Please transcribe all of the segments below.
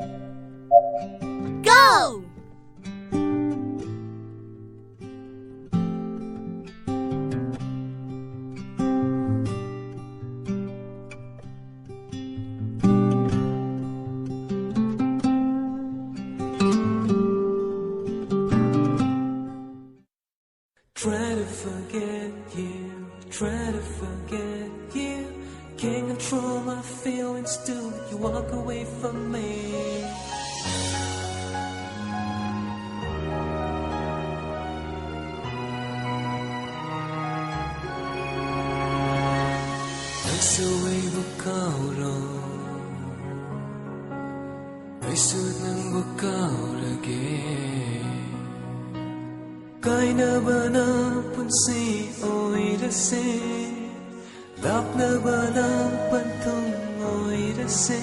Go! Try to forget you, try to forget you. Can't control my feelings, still you walk away from me. Nangsu Eibu Kaoro, Nangsu Kaoro Kainabana punsi oirase Lapnabana pantung oirase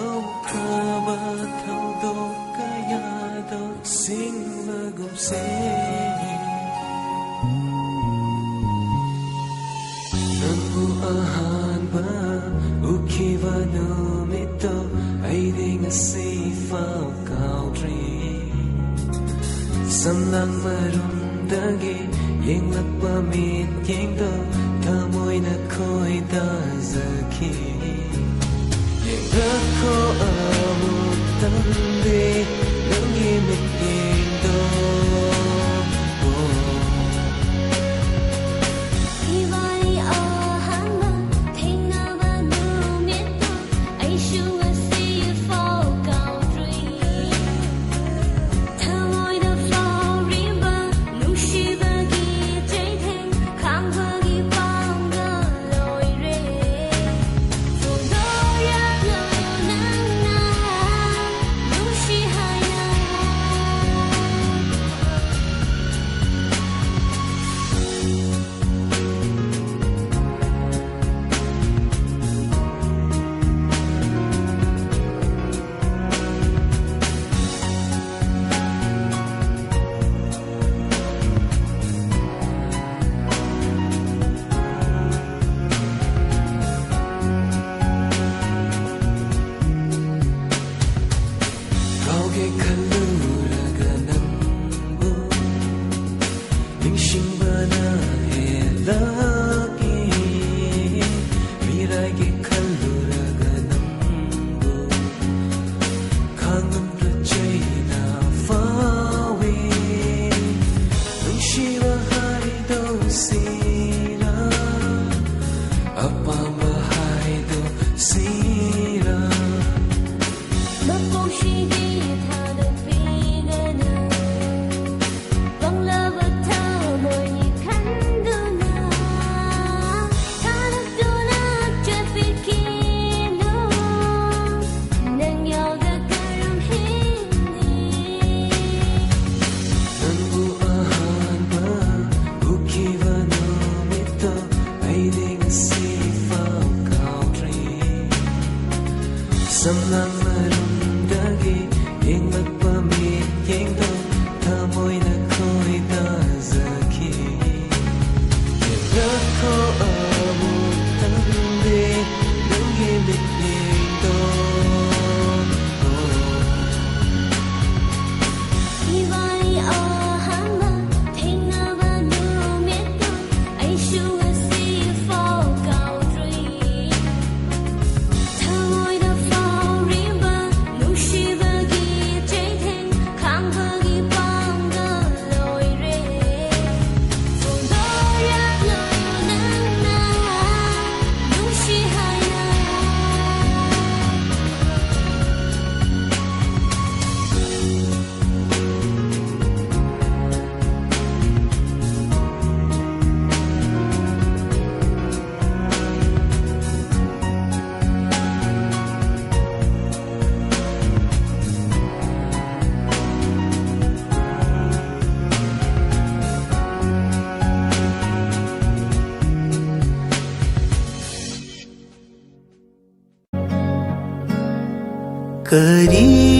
Au kaba thaudo kayado singlagumse Nangu ahanba ukiba numito Aiding a sea foul country Samlang marumdagi yenglakpa mityengdo thamoina khoida zaki yenglakko amutande nangi mityengdo Samlang marumdagi yenglakpa mityengdo thamoina khoida zaki yenglakko amutande nangi mityengdo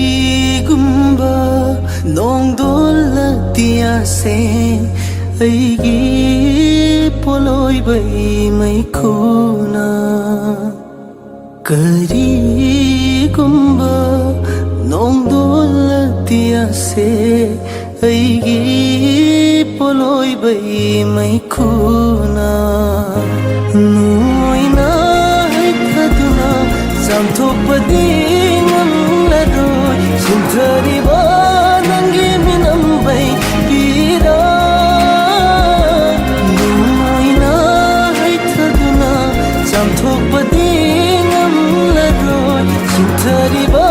Karigumba nongdolatia se aigi poloi bai mai khuna Karigumba nongdolatiya se aigi poloi bai mai khuna noina haithaduna samthopadi ngamlaroi sinthariba nangi minambai pirang noina haithaduna samthopadi ngamlaroi sinthariba